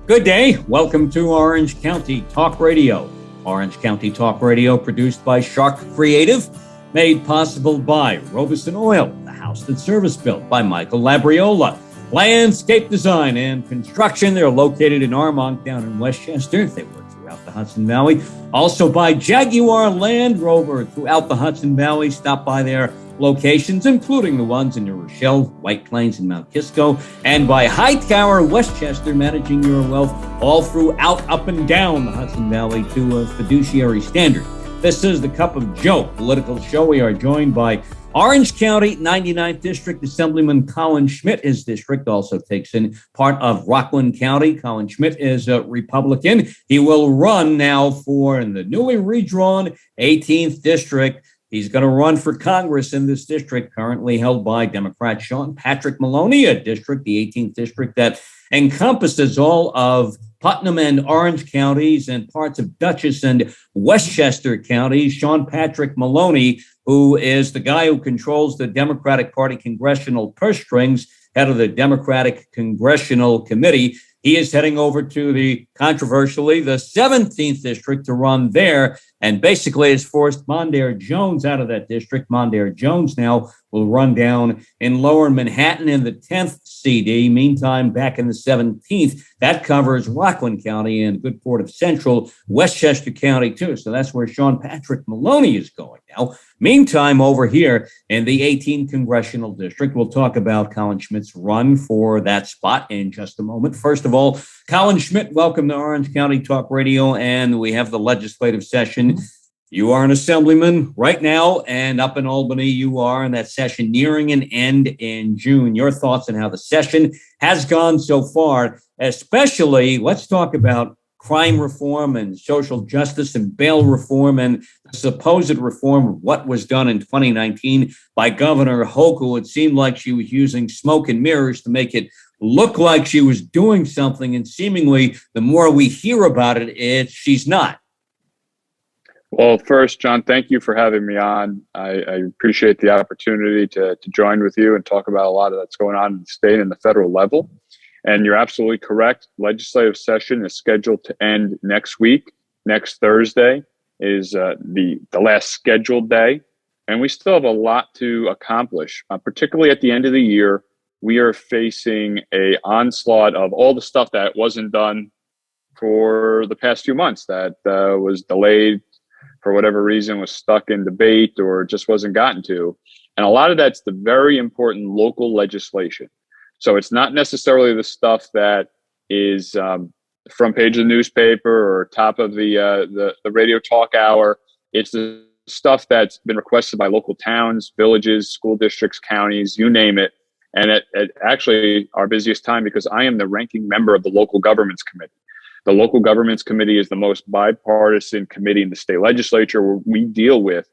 Good day. Welcome to Orange County Talk Radio. Orange County Talk Radio produced by Sharc Creative, made possible by Robeson Oil, the house that service built by Michael Labriola. Landscape design and construction. They're located in Armonk down in Westchester. They work throughout the Hudson Valley. Also by Jaguar Land Rover throughout the Hudson Valley. Stop by their locations, including the ones in New Rochelle, White Plains, and Mount Kisco, and by Hightower, Westchester, managing your wealth all throughout, up and down the Hudson Valley to a fiduciary standard. This is the Cup of Joe political show. We are joined by Orange County 99th District Assemblyman Colin Schmitt. His district also takes in part of Rockland County. Colin Schmitt is a Republican. He will run now for the newly redrawn 18th District. He's going to run for Congress in this district, currently held by Democrat Sean Patrick Maloney, a district, the 18th district, that encompasses all of Putnam and Orange counties and parts of Dutchess and Westchester counties. Sean Patrick Maloney, who is the guy who controls the Democratic Party congressional purse strings, head of the Democratic Congressional Committee. He is heading over to the 17th district to run there, and basically has forced Mondaire Jones out of that district. Mondaire Jones now will run down in Lower Manhattan in the 10th CD. Meantime, back in the 17th, that covers Rockland County and a good part of central Westchester County, too. So that's where Sean Patrick Maloney is going now. Meantime, over here in the 18th Congressional District, we'll talk about Colin Schmidt's run for that spot in just a moment. First of all, Colin Schmitt, welcome to Orange County Talk Radio, and we have the legislative session. You are an assemblyman right now, and up in Albany, you are in that session nearing an end in June. Your thoughts on how the session has gone so far, especially, let's talk about crime reform and social justice and bail reform and the supposed reform of what was done in 2019 by Governor Hochul. It seemed like she was using smoke and mirrors to make it look like she was doing something, and seemingly the more we hear about it, she's not. Well, first, John, thank you for having me on. I appreciate the opportunity to join with you and talk about a lot of that's going on in the state and the federal level. And you're absolutely correct. Legislative session is scheduled to end next week. Next Thursday is the last scheduled day. And we still have a lot to accomplish, particularly at the end of the year. We are facing an onslaught of all the stuff that wasn't done for the past few months, that was delayed for whatever reason, was stuck in debate or just wasn't gotten to. And a lot of that's the very important local legislation. So it's not necessarily the stuff that is front page of the newspaper or top of the radio talk hour. It's the stuff that's been requested by local towns, villages, school districts, counties, you name it. And at actually our busiest time, because I am the ranking member of the Local Governments Committee. The Local Governments Committee is the most bipartisan committee in the state legislature, where we deal with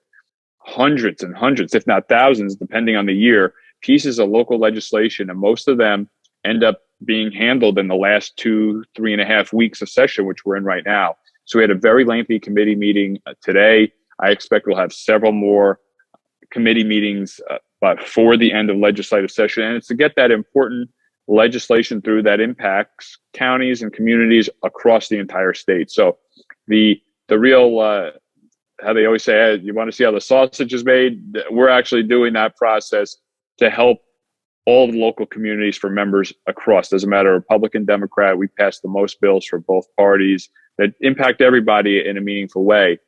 hundreds and hundreds, if not thousands, depending on the year, pieces of local legislation. And most of them end up being handled in the last 3.5 weeks of session, which we're in right now. So we had a very lengthy committee meeting today. I expect we'll have several more committee meetings before the end of legislative session. And it's to get that important legislation through that impacts counties and communities across the entire state. So the real, how they always say, hey, you want to see how the sausage is made? We're actually doing that process to help all the local communities for members across. Doesn't matter, Republican, Democrat, we passed the most bills for both parties that impact everybody in a meaningful way.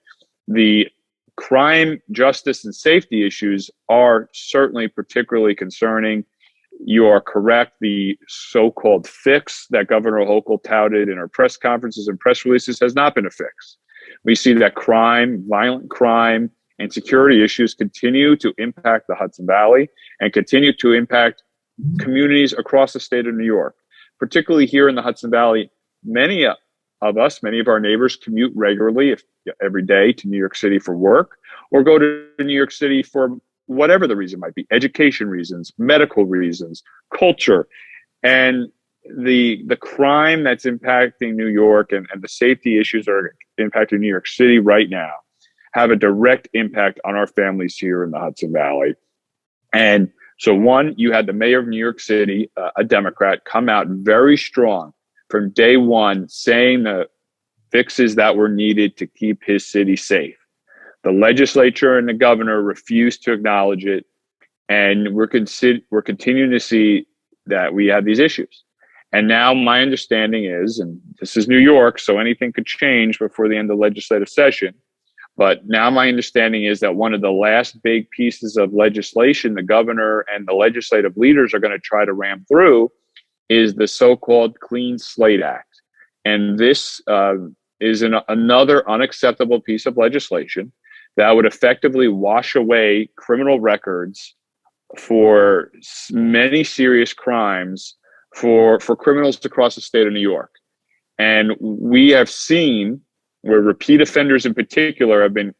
The crime, justice, and safety issues are certainly particularly concerning. You are correct. The so-called fix that Governor Hochul touted in her press conferences and press releases has not been a fix. We see that crime, violent crime, and security issues continue to impact the Hudson Valley and continue to impact communities across the state of New York, particularly here in the Hudson Valley. Many of us, many of our neighbors commute regularly, every day, to New York City for work, or go to New York City for whatever the reason might be, education reasons, medical reasons, culture. And the crime that's impacting New York and the safety issues that are impacting New York City right now have a direct impact on our families here in the Hudson Valley. And so one, you had the mayor of New York City, a Democrat, come out very strong from day one saying the fixes that were needed to keep his city safe. The legislature and the governor refused to acknowledge it, and we're continuing to see that we have these issues. And now my understanding is, and this is New York, so anything could change before the end of the legislative session, but now my understanding is that one of the last big pieces of legislation the governor and the legislative leaders are going to try to ram through is the so-called Clean Slate Act. And this is another unacceptable piece of legislation that would effectively wash away criminal records for many serious crimes for criminals across the state of New York. And we have seen where repeat offenders in particular have been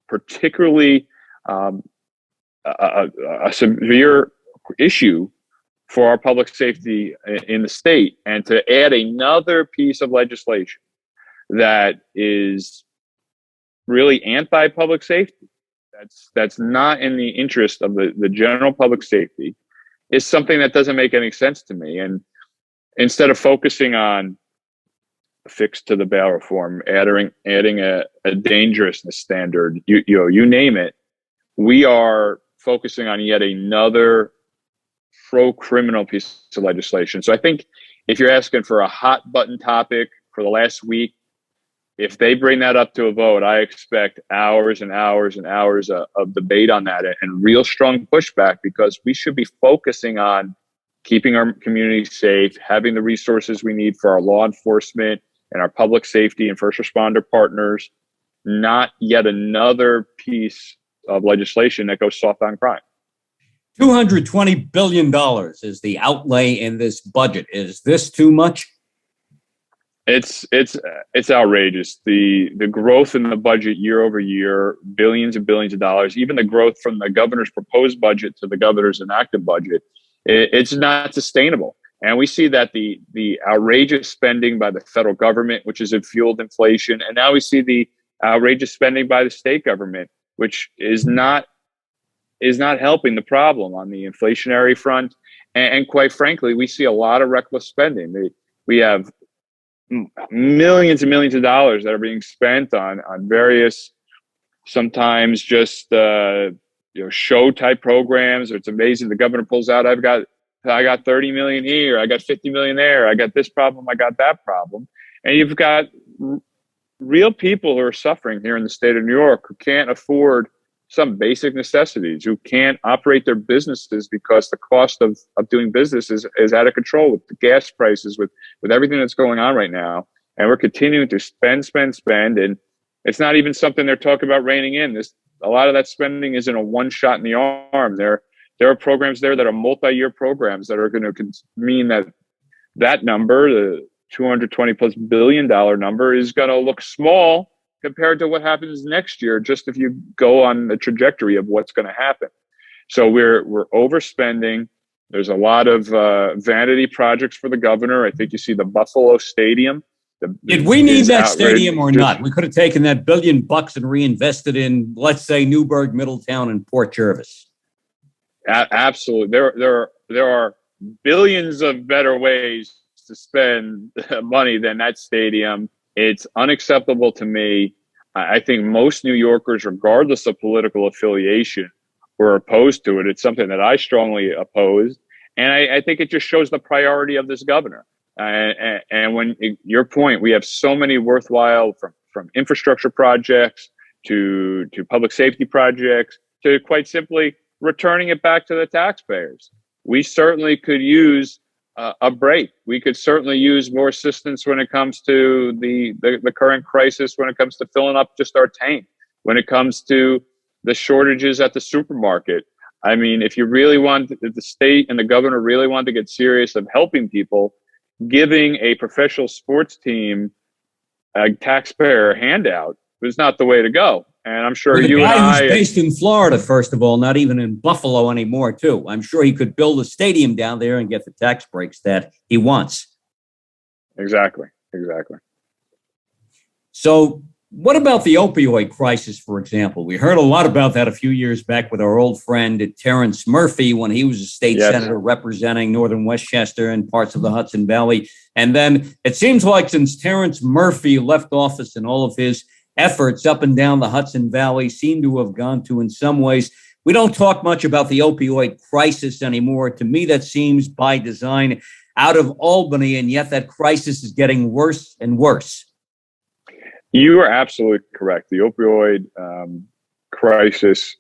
particularly a severe issue for our public safety in the state. And to add another piece of legislation that is really anti-public safety, that's not in the interest of the general public safety, is something that doesn't make any sense to me. And instead of focusing on a fix to the bail reform, adding a dangerousness standard, you name it, we are focusing on yet another pro-criminal piece of legislation. So I think if you're asking for a hot button topic for the last week, if they bring that up to a vote, I expect hours and hours and hours of debate on that and real strong pushback, because we should be focusing on keeping our community safe, having the resources we need for our law enforcement and our public safety and first responder partners, not yet another piece of legislation that goes soft on crime. $220 billion is the outlay in this budget. Is this too much? It's outrageous. The growth in the budget year over year, billions and billions of dollars, even the growth from the governor's proposed budget to the governor's enacted budget, it's not sustainable. And we see that the outrageous spending by the federal government, which has fueled inflation, and now we see the outrageous spending by the state government, which is not helping the problem on the inflationary front. And quite frankly, we see a lot of reckless spending. We have millions and millions of dollars that are being spent on various, sometimes just show type programs. It's amazing. The governor pulls out, I got 30 million here, I got 50 million there, I got this problem, I got that problem. And you've got real people who are suffering here in the state of New York who can't afford some basic necessities, who can't operate their businesses because the cost of doing business is out of control with the gas prices, with everything that's going on right now. And we're continuing to spend. And it's not even something they're talking about reining in. A lot of that spending isn't a one shot in the arm. There are programs there that are multi-year programs that are going to mean that number, the $220+ billion number, is going to look small compared to what happens next year, just if you go on the trajectory of what's going to happen. So we're overspending. There's a lot of vanity projects for the governor. I think you see the Buffalo Stadium. Did we need that stadium or not? We could have taken that $1 billion and reinvested in, let's say, Newburgh, Middletown, and Port Jervis. Absolutely. There are billions of better ways to spend money than that stadium. It's unacceptable to me. I think most New Yorkers, regardless of political affiliation, were opposed to it. It's something that I strongly oppose. And I think it just shows the priority of this governor. And when your point, we have so many worthwhile, from infrastructure projects to public safety projects to, quite simply, returning it back to the taxpayers. We certainly could use a break. We could certainly use more assistance when it comes to the current crisis, when it comes to filling up just our tank, when it comes to the shortages at the supermarket. I mean, if the state and the governor really want to get serious of helping people, giving a professional sports team a taxpayer handout was not the way to go. And I'm sure you and I... who's based in Florida, first of all, not even in Buffalo anymore, too. I'm sure he could build a stadium down there and get the tax breaks that he wants. Exactly. So What about the opioid crisis, for example? We heard a lot about that a few years back with our old friend Terrence Murphy when he was a state senator representing northern Westchester and parts of the Hudson Valley. And then it seems like since Terrence Murphy left office and all of his efforts up and down the Hudson Valley seem to have gone to, in some ways, we don't talk much about the opioid crisis anymore. To me, that seems by design out of Albany, and yet that crisis is getting worse and worse. You are absolutely correct. The opioid crisis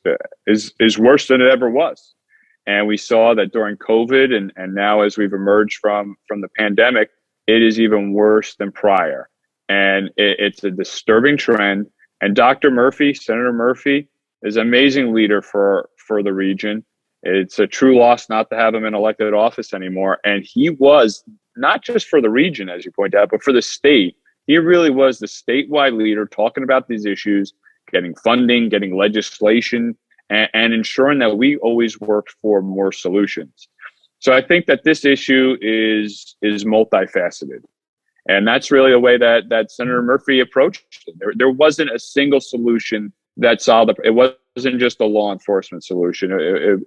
is worse than it ever was. And we saw that during COVID and now as we've emerged from the pandemic, it is even worse than prior. And it's a disturbing trend. And Dr. Murphy, Senator Murphy, is an amazing leader for the region. It's a true loss not to have him in elected office anymore. And he was not just for the region, as you point out, but for the state. He really was the statewide leader talking about these issues, getting funding, getting legislation, and ensuring that we always worked for more solutions. So I think that this issue is multifaceted. And that's really the way that Senator Murphy approached it. There wasn't a single solution that solved it. It wasn't just a law enforcement solution.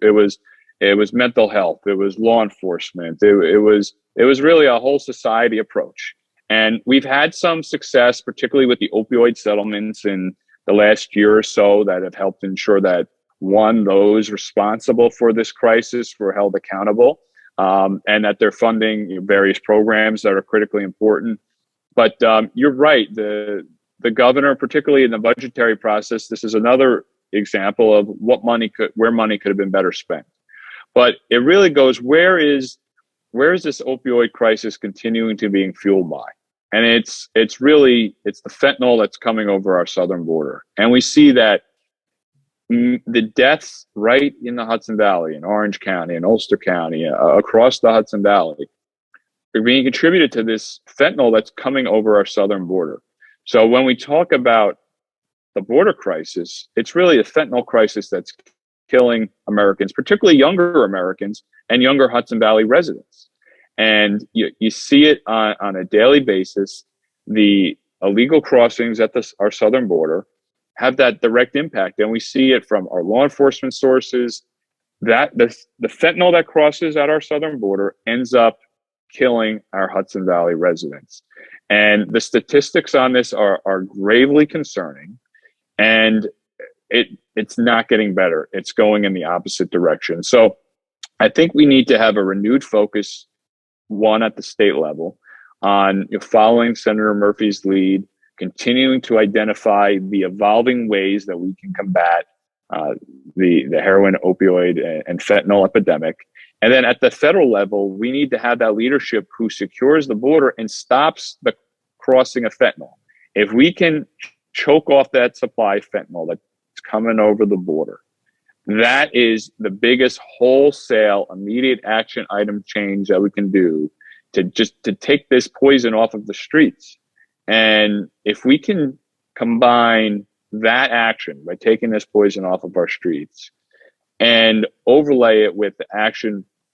It was mental health. It was law enforcement. It was really a whole society approach. And we've had some success, particularly with the opioid settlements in the last year or so, that have helped ensure that, one, those responsible for this crisis were held accountable, and that they're funding various programs that are critically important. But you're right. The governor, particularly in the budgetary process, this is another example of where money could have been better spent. But it really goes, where is this opioid crisis continuing to being fueled by? And it's the fentanyl that's coming over our southern border. And we see that the deaths right in the Hudson Valley, in Orange County, in Ulster County, across the Hudson Valley, are being contributed to this fentanyl that's coming over our southern border. So when we talk about the border crisis, it's really a fentanyl crisis that's killing Americans, particularly younger Americans and younger Hudson Valley residents. And you see it on a daily basis. The illegal crossings at our southern border have that direct impact. And we see it from our law enforcement sources, that the fentanyl that crosses at our southern border ends up killing our Hudson Valley residents. And the statistics on this are gravely concerning. And it's not getting better. It's going in the opposite direction. So I think we need to have a renewed focus, one at the state level, on following Senator Murphy's lead, continuing to identify the evolving ways that we can combat the heroin, opioid, and fentanyl epidemic. And then at the federal level, we need to have that leadership who secures the border and stops the crossing of fentanyl. If we can choke off that supply of fentanyl that's coming over the border, that is the biggest wholesale immediate action item change that we can do to take this poison off of the streets. And if we can combine that action by taking this poison off of our streets and overlay it with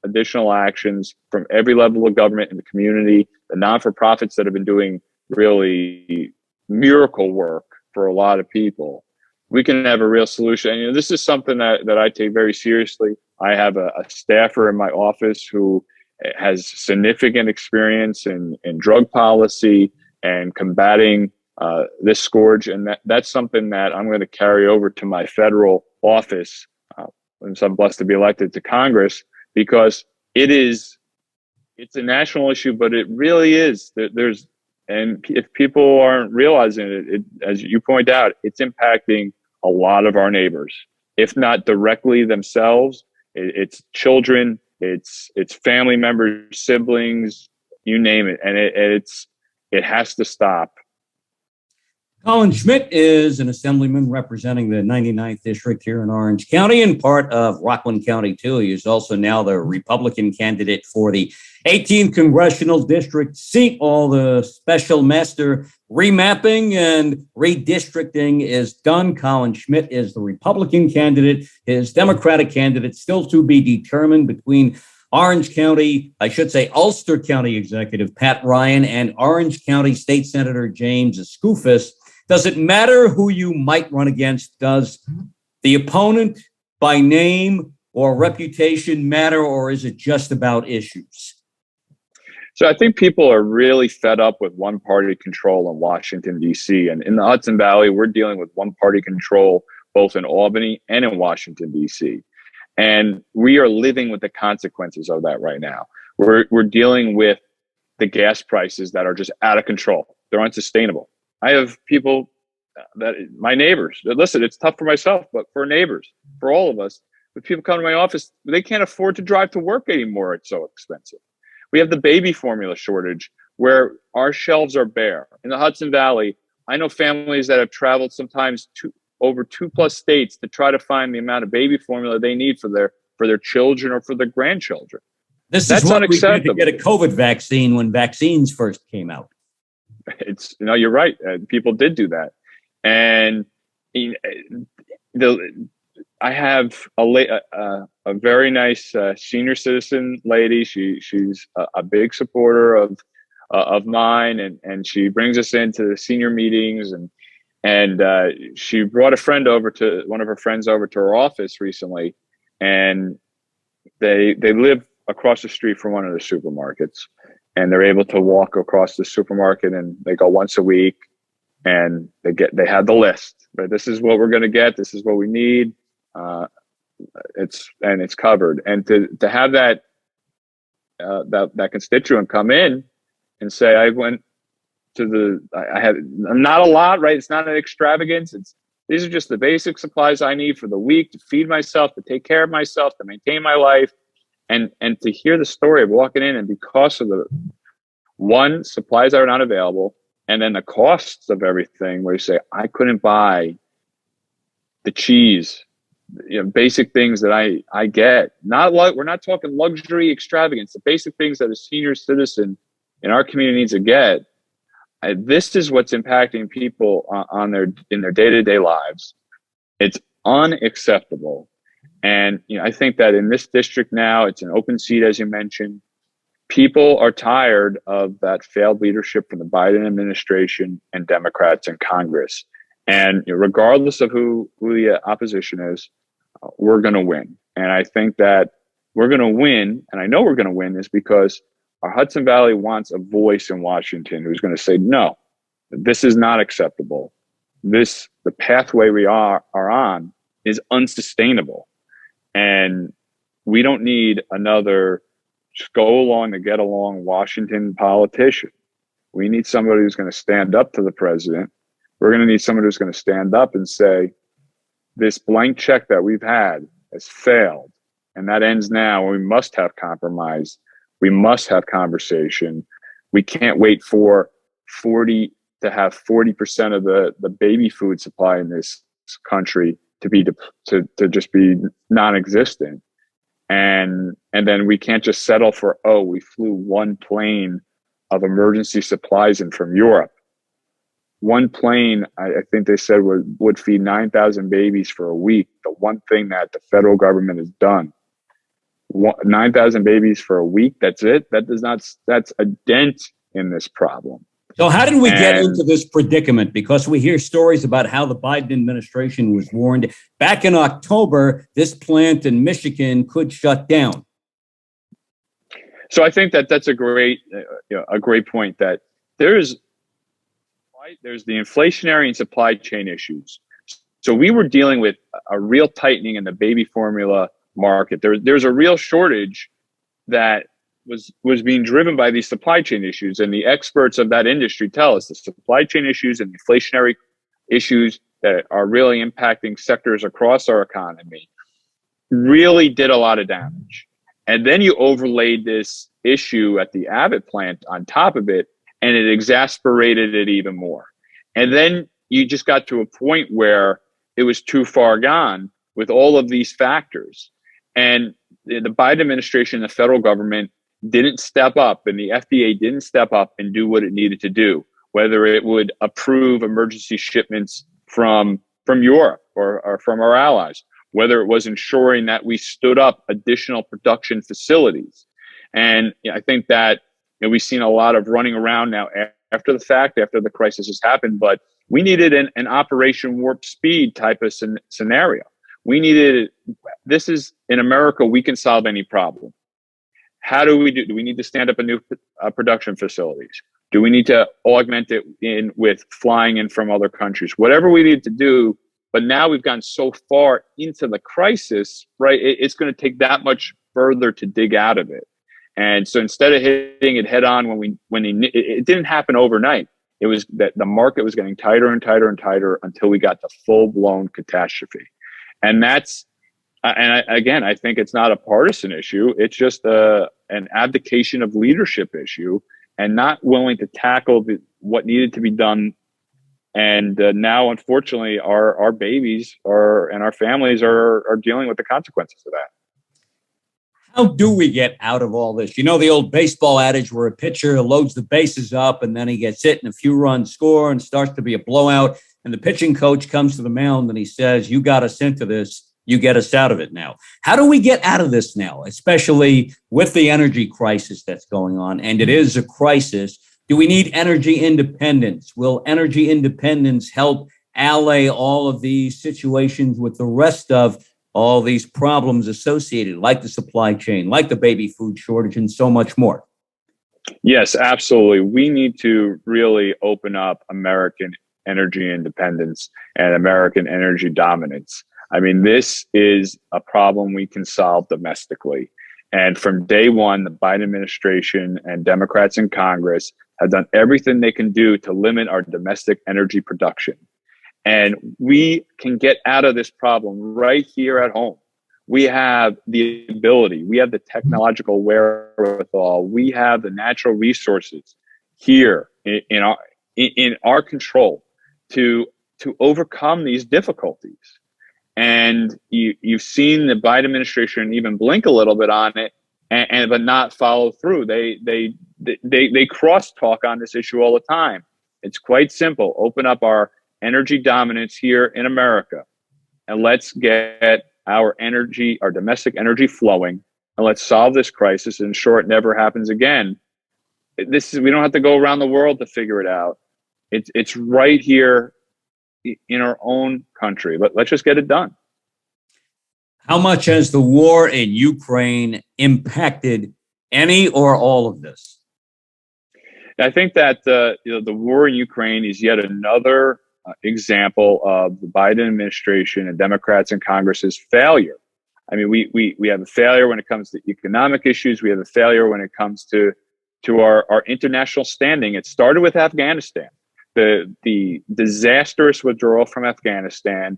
additional actions from every level of government in the community, the non-for-profits that have been doing really miracle work for a lot of people, we can have a real solution. And this is something that I take very seriously. I have a staffer in my office who has significant experience in drug policy and combating this scourge. And that's something that I'm going to carry over to my federal office once I'm blessed to be elected to Congress, because it's a national issue, but it really is. And if people aren't realizing it, as you point out, it's impacting a lot of our neighbors, if not directly themselves. It's children, it's family members, siblings, you name it. And it has to stop. Colin Schmitt is an assemblyman representing the 99th district here in Orange County and part of Rockland County, too. He is also now the Republican candidate for the 18th congressional district seat. All the special master remapping and redistricting is done. Colin Schmitt is the Republican candidate. His Democratic candidate still to be determined between Orange County, I should say Ulster County Executive Pat Ryan and Orange County State Senator James Skoufis. Does it matter who you might run against? Does the opponent by name or reputation matter, or is it just about issues? So I think people are really fed up with one-party control in Washington, D.C. And in the Hudson Valley, we're dealing with one-party control both in Albany and in Washington, D.C. And we are living with the consequences of that right now. We're dealing with the gas prices that are just out of control. They're unsustainable. I have people that my neighbors, listen, it's tough for myself, but for neighbors, for all of us, when people come to my office, they can't afford to drive to work anymore. It's so expensive. We have the baby formula shortage where our shelves are bare. In the Hudson Valley, I know families that have traveled sometimes over 2+ states to try to find the amount of baby formula they need for their children or for their grandchildren. That's what we did to get a COVID vaccine when vaccines first came out. It's, you're right. People did do that. And I have a very nice senior citizen lady. She's a big supporter of mine, and she brings us into the senior meetings, and she brought one of her friends over to her office recently, and they live across the street from one of the supermarkets, and they're able to walk across the supermarket, and they go once a week, and they have the list. But this is what we're going to get. This is what we need. It's covered. And to have that constituent come in and say, I went to I had not a lot, right? It's not an extravagance. These are just the basic supplies I need for the week to feed myself, to take care of myself, to maintain my life. And to hear the story of walking in, and because of the supplies that are not available, and then the costs of everything, where you say, I couldn't buy the cheese, basic things that I get. We're not talking luxury extravagance, the basic things that a senior citizen in our community needs to get. This is what's impacting people in their day-to-day lives. It's unacceptable. And I think that in this district now, it's an open seat, as you mentioned. People are tired of that failed leadership from the Biden administration and Democrats in Congress. And regardless of who the opposition is, we're going to win. And I think that we're going to win, and I know we're going to win, is because our Hudson Valley wants a voice in Washington who's going to say, no, this is not acceptable. The pathway we are on is unsustainable. And we don't need another just go along to get along Washington politician. We need somebody who's going to stand up to the president. We're going to need somebody who's going to stand up and say, this blank check that we've had has failed. And that ends now. We must have compromise. We must have conversation. We can't wait for 40% of the baby food supply in this country to just be non-existent. And then we can't just settle for, we flew one plane of emergency supplies in from Europe. One plane, I think they said would feed 9,000 babies for a week. The one thing that the federal government has done, 9,000 babies for a week. That's it. That's a dent in this problem. So how did we get into this predicament? Because we hear stories about how the Biden administration was warned back in October, this plant in Michigan could shut down. So I think that's a great point, that there's the inflationary and supply chain issues. So we were dealing with a real tightening in the baby formula market. There's a real shortage that was being driven by these supply chain issues. And the experts of that industry tell us the supply chain issues and inflationary issues that are really impacting sectors across our economy really did a lot of damage. And then you overlaid this issue at the Abbott plant on top of it, and it exasperated it even more. And then you just got to a point where it was too far gone with all of these factors. And the Biden administration, the federal government, didn't step up, and the FDA didn't step up and do what it needed to do, whether it would approve emergency shipments from Europe or from our allies, whether it was ensuring that we stood up additional production facilities. And I think that we've seen a lot of running around now after the fact, after the crisis has happened, but We needed an Operation Warp Speed type of scenario. We needed, this is, in America, we can solve any problem. How do we do? Do we need to stand up a new production facilities? Do we need to augment it in with flying in from other countries? Whatever we need to do. But now we've gone so far into the crisis, right? It's going to take that much further to dig out of it. And so instead of hitting it head on it didn't happen overnight. It was that the market was getting tighter and tighter and tighter until we got to full blown catastrophe. And that's, again, I think it's not a partisan issue. It's just an abdication of leadership issue and not willing to tackle what needed to be done. And now, unfortunately, our babies and our families are dealing with the consequences of that. How do we get out of all this? You know, the old baseball adage where a pitcher loads the bases up and then he gets hit in a few run score and starts to be a blowout. And the pitching coach comes to the mound and he says, you got us into this. You get us out of it now. How do we get out of this now, especially with the energy crisis that's going on? And it is a crisis. Do we need energy independence? Will energy independence help allay all of these situations with the rest of all these problems associated, like the supply chain, like the baby food shortage, and so much more? Yes, absolutely. We need to really open up American energy independence and American energy dominance. I mean, this is a problem we can solve domestically. And from day one, the Biden administration and Democrats in Congress have done everything they can do to limit our domestic energy production. And we can get out of this problem right here at home. We have the ability, we have the technological wherewithal, we have the natural resources here in our control to overcome these difficulties. And you've seen the Biden administration even blink a little bit on it, but not follow through. They crosstalk on this issue all the time. It's quite simple. Open up our energy dominance here in America, and let's get our domestic energy flowing, and let's solve this crisis and ensure it never happens again. We don't have to go around the world to figure it out. It's right here in our own country. Let's just get it done. How much has the war in Ukraine impacted any or all of this? I think that the war in Ukraine is yet another example of the Biden administration and Democrats in Congress's failure. I mean, we have a failure when it comes to economic issues. We have a failure when it comes to our international standing. It started with Afghanistan. The disastrous withdrawal from Afghanistan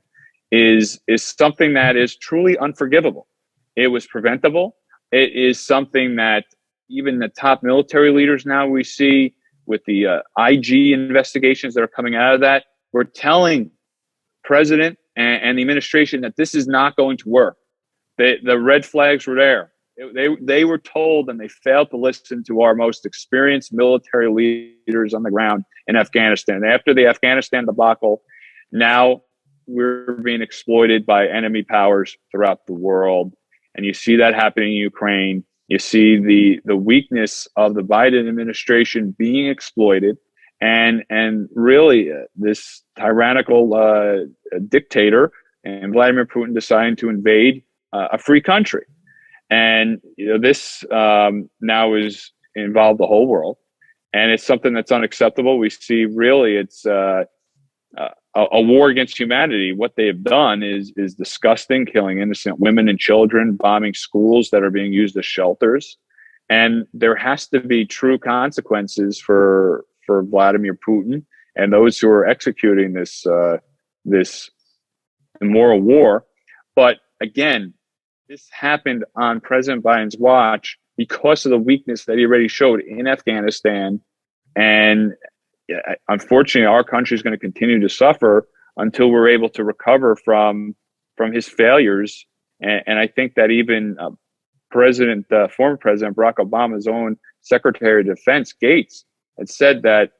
is something that is truly unforgivable. It was preventable. It is something that even the top military leaders now we see with the IG investigations that are coming out of that, we're telling President and the administration that this is not going to work. The red flags were there. They were told, and they failed to listen to our most experienced military leaders on the ground in Afghanistan. After the Afghanistan debacle, now we're being exploited by enemy powers throughout the world. And you see that happening in Ukraine. You see the weakness of the Biden administration being exploited, and really this tyrannical dictator and Vladimir Putin deciding to invade a free country. And this now is involved the whole world, and it's something that's unacceptable. We see really it's a war against humanity. What they have done is disgusting, killing innocent women and children, bombing schools that are being used as shelters. And there has to be true consequences for Vladimir Putin and those who are executing this immoral war. But again, this happened on President Biden's watch because of the weakness that he already showed in Afghanistan. And unfortunately, our country is going to continue to suffer until we're able to recover from his failures. And I think that even former President Barack Obama's own Secretary of Defense, Gates, had said that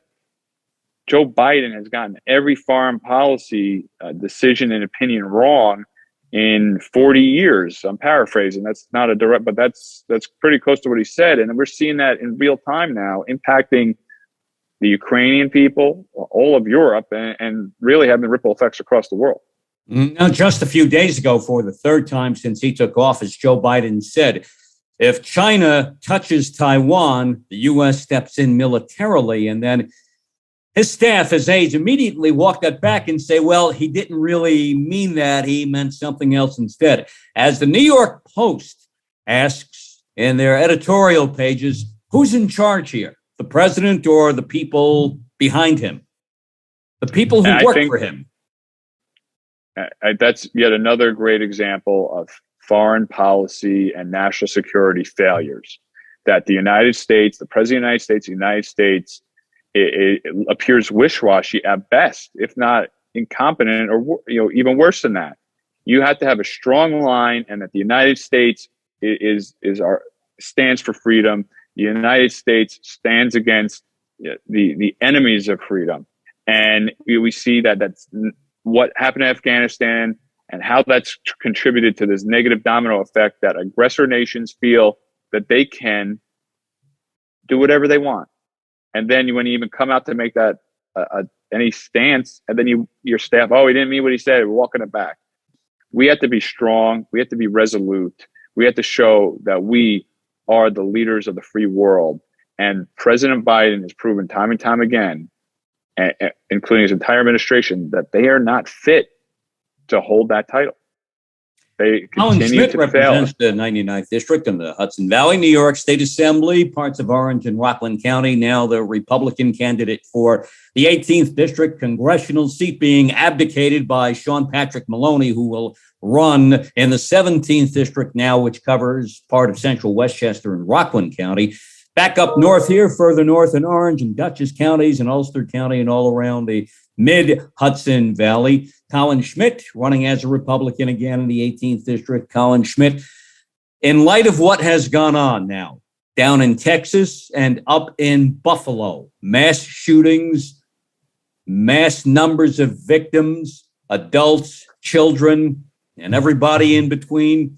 Joe Biden has gotten every foreign policy decision and opinion wrong in 40 years. I'm paraphrasing. That's not a direct, but that's pretty close to what he said. And we're seeing that in real time now, impacting the Ukrainian people, all of Europe, and really having ripple effects across the world. Now, just a few days ago, for the third time since he took office, Joe Biden said, if China touches Taiwan, the U.S. steps in militarily. And then his staff, his aides, immediately walked that back and say, well, he didn't really mean that. He meant something else instead. As the New York Post asks in their editorial pages, who's in charge here? The president or the people behind him? The people who work for him. That's yet another great example of foreign policy and national security failures. That the United States, the president of the United States, it appears wish-washy at best, if not incompetent, or even worse than that. You have to have a strong line, and that the United States stands for freedom. The United States stands against the enemies of freedom, and we see that that's what happened in Afghanistan and how that's contributed to this negative domino effect that aggressor nations feel that they can do whatever they want. And then when you even come out to make that any stance, and then your staff, oh, he didn't mean what he said, we're walking it back. We have to be strong. We have to be resolute. We have to show that we are the leaders of the free world. And President Biden has proven time and time again, including his entire administration, that they are not fit to hold that title. They Colin continue Schmitt to represents fail. the 99th District in the Hudson Valley, New York State Assembly, parts of Orange and Rockland County. Now the Republican candidate for the 18th District congressional seat being abdicated by Sean Patrick Maloney, who will run in the 17th District now, which covers part of central Westchester and Rockland County. Back up north here, further north in Orange and Dutchess counties and Ulster County and all around the mid-Hudson Valley. Colin Schmitt running as a Republican again in the 18th District. Colin Schmitt, in light of what has gone on now down in Texas and up in Buffalo, mass shootings, mass numbers of victims, adults, children, and everybody in between,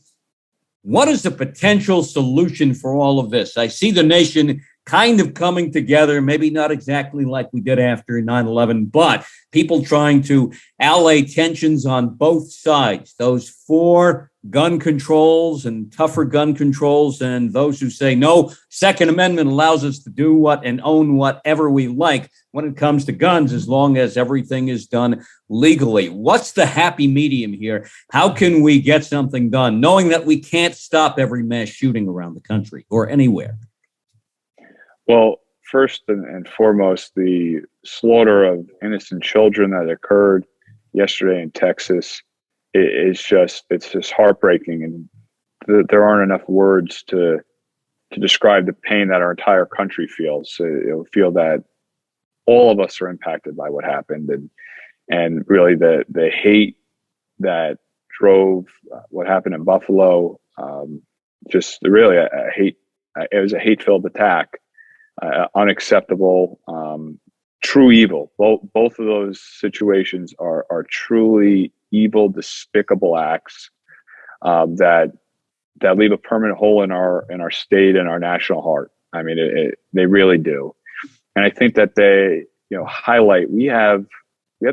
what is the potential solution for all of this? I see the nation kind of coming together, maybe not exactly like we did after 9/11, but people trying to allay tensions on both sides, those for gun controls and tougher gun controls, and those who say, no, Second Amendment allows us to do what and own whatever we like when it comes to guns, as long as everything is done legally. What's the happy medium here? How can we get something done, knowing that we can't stop every mass shooting around the country or anywhere? Well, first and foremost, the slaughter of innocent children that occurred yesterday in Texas it's just heartbreaking, and there aren't enough words to describe the pain that our entire country feels. It'll feel that all of us are impacted by what happened, and really the hate that drove what happened in Buffalo. Just really a hate. It was a hate-filled attack. Unacceptable, true evil. Both of those situations are truly evil, despicable acts that leave a permanent hole in our state and our national heart. I mean, they really do, and I think that they highlight we have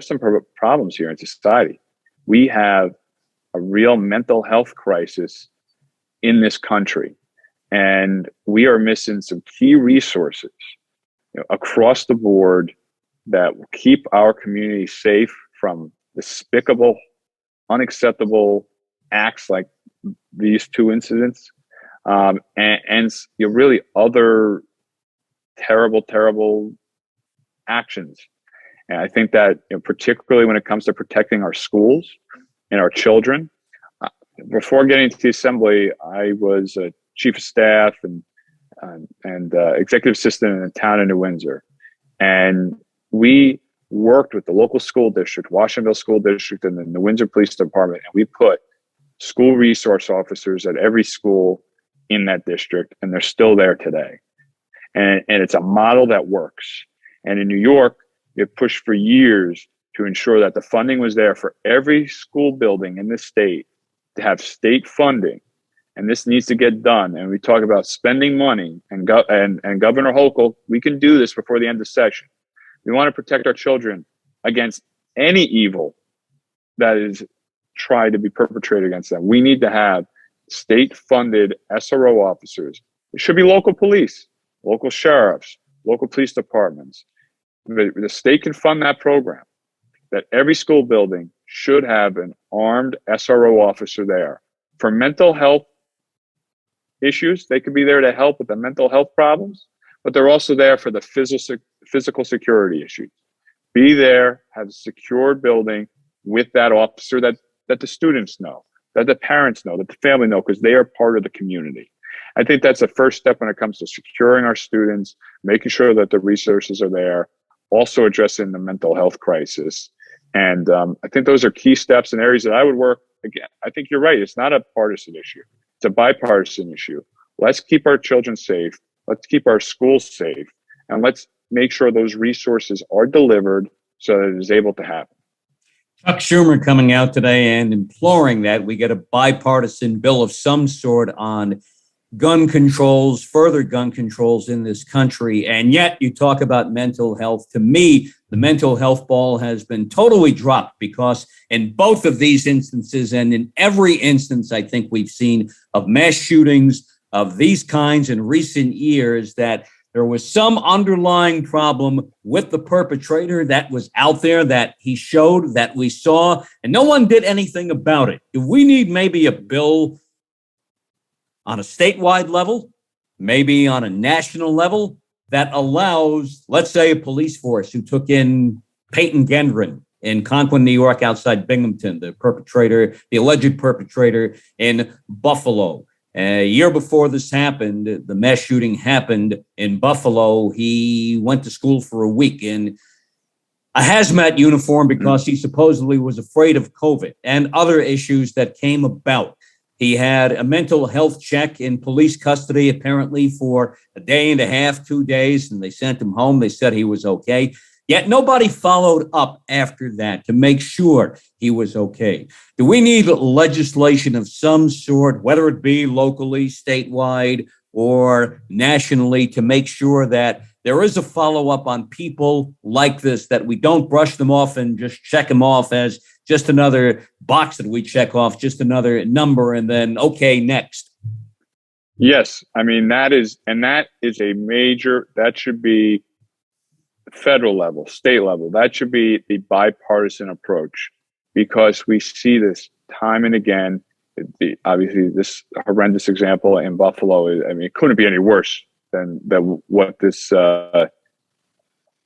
some problems here in society. We have a real mental health crisis in this country. And we are missing some key resources across the board that will keep our community safe from despicable, unacceptable acts like these two incidents, and really other terrible actions. And I think that particularly when it comes to protecting our schools and our children. Before getting to the assembly, I was a chief of staff and executive assistant in the town of New Windsor. And we worked with the local school district, Washingtonville School District, and the New Windsor Police Department. And we put school resource officers at every school in that district, and they're still there today. And it's a model that works. And in New York, it pushed for years to ensure that the funding was there for every school building in the state to have state funding. And this needs to get done. And we talk about spending money, and Governor Hochul, we can do this before the end of session. We want to protect our children against any evil that is tried to be perpetrated against them. We need to have state-funded SRO officers. It should be local police, local sheriffs, local police departments. The state can fund that program, that every school building should have an armed SRO officer there. For mental health issues, they could be there to help with the mental health problems, but they're also there for the physical security issues. Be there, have a secured building with that officer that the students know, that the parents know, that the family know, because they are part of the community. I think that's the first step when it comes to securing our students, making sure that the resources are there, also addressing the mental health crisis. And I think those are key steps and areas that I would work. Again, I think you're right. It's not a partisan issue. It's a bipartisan issue. Let's keep our children safe. Let's keep our schools safe. And let's make sure those resources are delivered so that it is able to happen. Chuck Schumer coming out today and imploring that we get a bipartisan bill of some sort on gun controls, further gun controls in this country. And yet you talk about mental health. To me, the mental health ball has been totally dropped, because in both of these instances, and in every instance I think we've seen of mass shootings of these kinds in recent years, that there was some underlying problem with the perpetrator that was out there, that he showed, that we saw, and no one did anything about it. Do we need maybe a bill on a statewide level, maybe on a national level, that allows, let's say, a police force who took in Peyton Gendron in Conklin, New York, outside Binghamton, the alleged perpetrator in Buffalo. A year before this happened, the mass shooting happened in Buffalo. He went to school for a week in a hazmat uniform because he supposedly was afraid of COVID and other issues that came about. He had a mental health check in police custody, apparently for a day and a half, 2 days, and they sent him home. They said he was okay. Yet nobody followed up after that to make sure he was okay. Do we need legislation of some sort, whether it be locally, statewide, or nationally, to make sure that there is a follow-up on people like this, that we don't brush them off and just check them off as just another box that we check off, just another number, and then, okay, next? Yes. I mean, that is a major, that should be federal level, state level. That should be the bipartisan approach, because we see this time and again. Obviously, this horrendous example in Buffalo, it couldn't be any worse than what this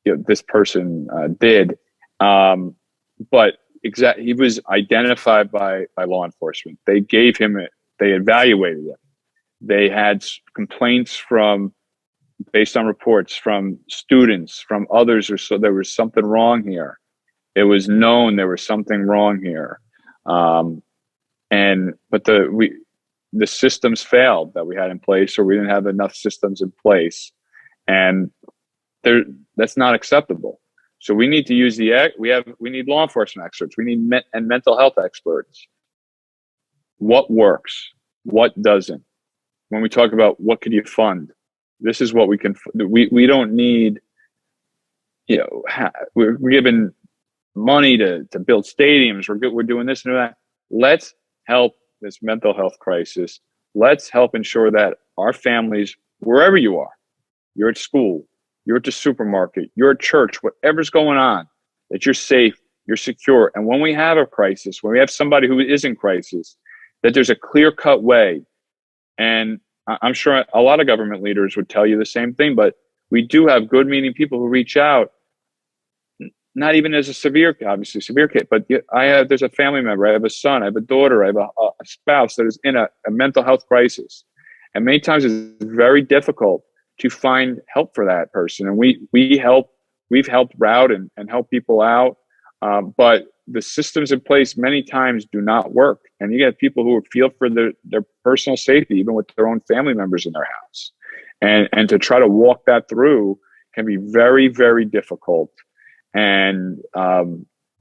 this person did. But he was identified by law enforcement. They gave him it. They evaluated it. They had complaints based on reports from students, from others, or so there was something wrong here. It was known there was something wrong here. But the systems failed that we had in place, or we didn't have enough systems in place, and that's not acceptable. So we need to use we need law enforcement experts. We need and mental health experts. What works? What doesn't? When we talk about what could you fund, this is what we can. We don't need. We're given money to build stadiums. We're doing this and that. Let's help this mental health crisis. Let's help ensure that our families, wherever you are, you're at school, you're at the supermarket, you're at church, whatever's going on, that you're safe, you're secure. And when we have a crisis, when we have somebody who is in crisis, that there's a clear-cut way. And I'm sure a lot of government leaders would tell you the same thing, but we do have good-meaning people who reach out, not even as a severe case, but there's a family member, I have a son, I have a daughter, I have a spouse that is in a mental health crisis. And many times it's very difficult to find help for that person. And we've helped route and help people out. But the systems in place many times do not work. And you get people who feel for their personal safety, even with their own family members in their house. And to try to walk that through can be very, very difficult and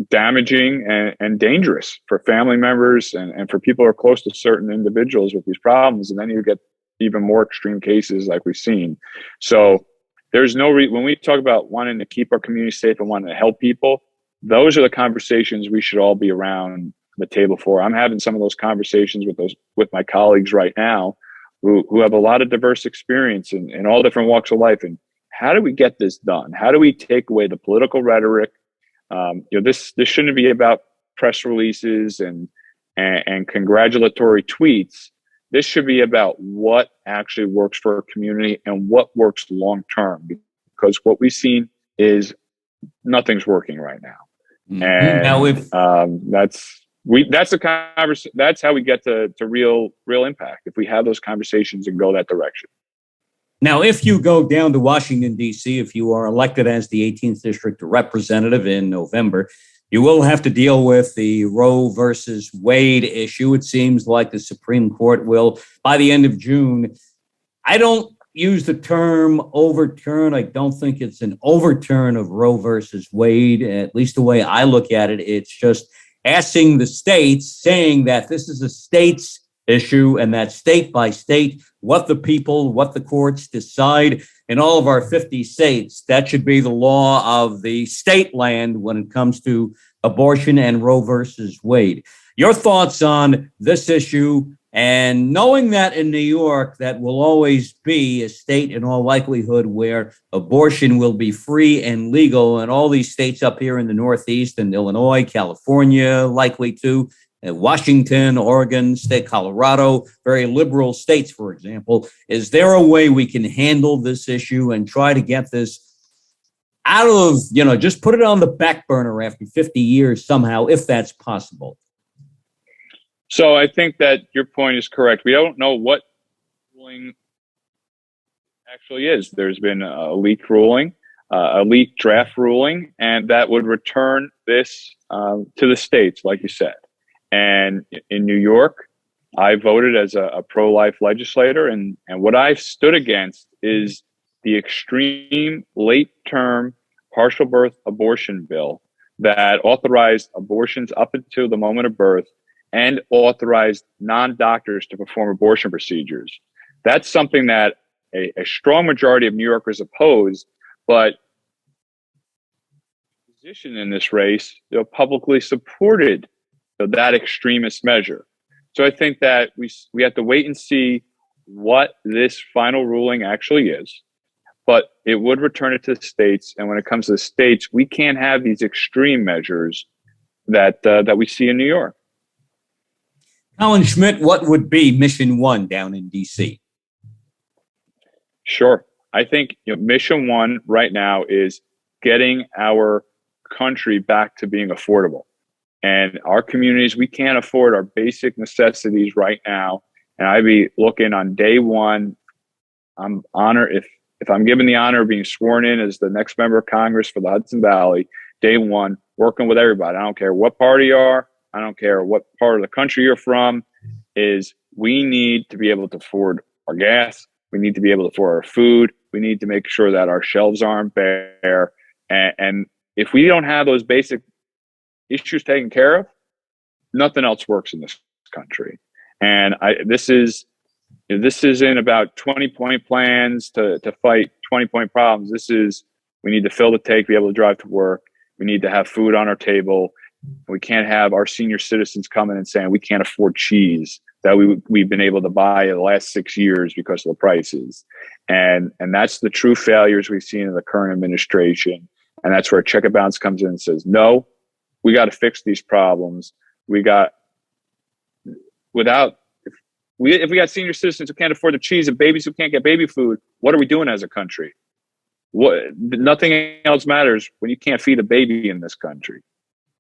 damaging and dangerous for family members and for people who are close to certain individuals with these problems. And then you get even more extreme cases like we've seen. So there's no when we talk about wanting to keep our community safe and wanting to help people, those are the conversations we should all be around the table for. I'm having some of those conversations with my colleagues right now who have a lot of diverse experience in all different walks of life. And how do we get this done? How do we take away the political rhetoric? This shouldn't be about press releases and congratulatory tweets. This should be about what actually works for a community and what works long term, because what we've seen is nothing's working right now. Mm-hmm. And now, that's the conversation. That's how we get to real impact, if we have those conversations and go that direction. Now, if you go down to Washington, D.C., if you are elected as the 18th District Representative in November, you will have to deal with the Roe versus Wade issue. It seems like the Supreme Court will, by the end of June. I don't use the term overturn. I don't think it's an overturn of Roe versus Wade, at least the way I look at it. It's just asking the states, saying that this is a state's issue and that state by state, what the people, what the courts decide in all of our 50 states, that should be the law of the state land when it comes to abortion and Roe versus Wade. Your thoughts on this issue, and knowing that in New York, that will always be a state in all likelihood where abortion will be free and legal, and all these states up here in the Northeast and Illinois, California, likely to, Washington, Oregon, state Colorado, very liberal states, for example. Is there a way we can handle this issue and try to get this out of, just put it on the back burner after 50 years somehow, if that's possible? So I think that your point is correct. We don't know what ruling actually is. There's been a leaked ruling, a leaked draft ruling, and that would return this to the states, like you said. And in New York, I voted as a pro-life legislator, and what I stood against is the extreme late-term partial birth abortion bill that authorized abortions up until the moment of birth and authorized non-doctors to perform abortion procedures. That's something that a strong majority of New Yorkers oppose, but the position in this race publicly supported that extremist measure. So I think that we have to wait and see what this final ruling actually is, but it would return it to the states. And when it comes to the states, we can't have these extreme measures that we see in New York. Colin Schmitt, what would be Mission One down in D.C.? Sure. I think Mission One right now is getting our country back to being affordable. And our communities, we can't afford our basic necessities right now. And I'd be looking on day one. I'm honored if I'm given the honor of being sworn in as the next member of Congress for the Hudson Valley, day one, working with everybody. I don't care what party you are. I don't care what part of the country you're from. We need to be able to afford our gas. We need to be able to afford our food. We need to make sure that our shelves aren't bare. And if we don't have those basic issues taken care of, nothing else works in this country. And this isn't about 20-point plans to fight 20-point problems. We need to fill the tank, be able to drive to work. We need to have food on our table. We can't have our senior citizens coming and saying we can't afford cheese that we've been able to buy in the last 6 years because of the prices. And that's the true failures we've seen in the current administration. And that's where check and balance comes in and says, no, we got to fix these problems. If we got senior citizens who can't afford the cheese and babies who can't get baby food, what are we doing as a country? Nothing else matters when you can't feed a baby in this country.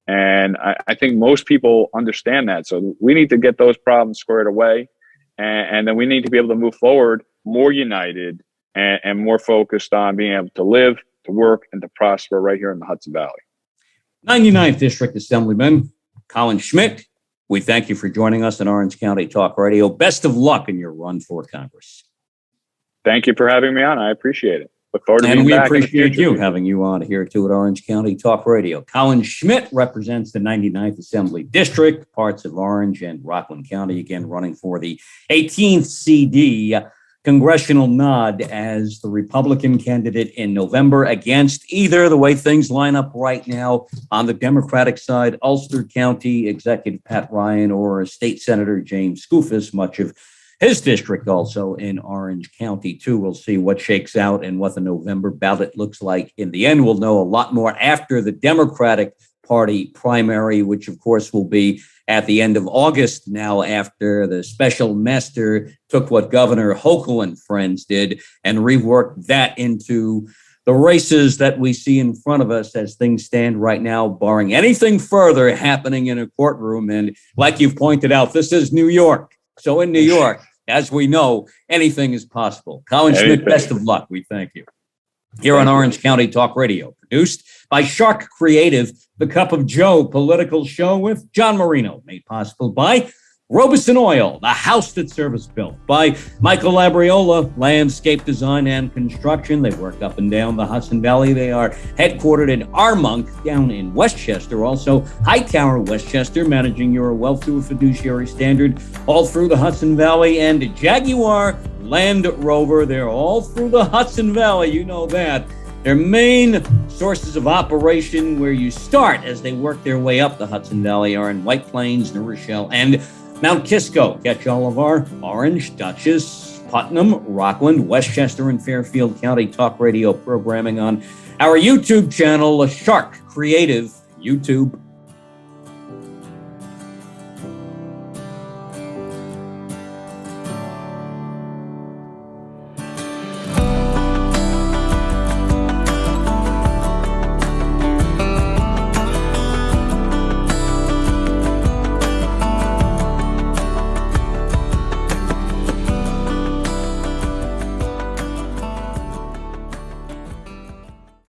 And I think most people understand that. So we need to get those problems squared away. And then we need to be able to move forward more united and more focused on being able to live, to work, and to prosper right here in the Hudson Valley. 99th District Assemblyman Colin Schmitt, we thank you for joining us on Orange County Talk Radio. Best of luck in your run for Congress. Thank you for having me on. I appreciate it. Look forward to being back. And we appreciate you having you on here too at Orange County Talk Radio. Colin Schmitt represents the 99th Assembly District, parts of Orange and Rockland County, again running for the 18th CD. congressional nod as the Republican candidate in November against either the way things line up right now on the Democratic side, Ulster County Executive Pat Ryan, or State Senator James Skoufis, much of his district also in Orange County, too. We'll see what shakes out and what the November ballot looks like. In the end, we'll know a lot more after the Democratic Party primary, which, of course, will be at the end of August now, after the special master took what Governor Hochul and friends did and reworked that into the races that we see in front of us as things stand right now, barring anything further happening in a courtroom. And like you've pointed out, this is New York. So in New York, as we know, anything is possible. Colin Schmitt, best of luck. We thank you. Here on Orange County Talk Radio, produced by Sharc Creative, the Cup of Joe political show with John Marino, made possible by Robeson Oil, the house that service built, by Michael Labriola, landscape design and construction. They work up and down the Hudson Valley. They are headquartered in Armonk down in Westchester, also Hightower, Westchester, managing your wealth to a fiduciary standard all through the Hudson Valley, and Jaguar Land Rover. They're all through the Hudson Valley. You know that. Their main sources of operation where you start as they work their way up the Hudson Valley are in White Plains, New Rochelle, and Mount Kisco. Catch all of our Orange, Dutchess, Putnam, Rockland, Westchester, and Fairfield County Talk Radio programming on our YouTube channel, Sharc Creative, YouTube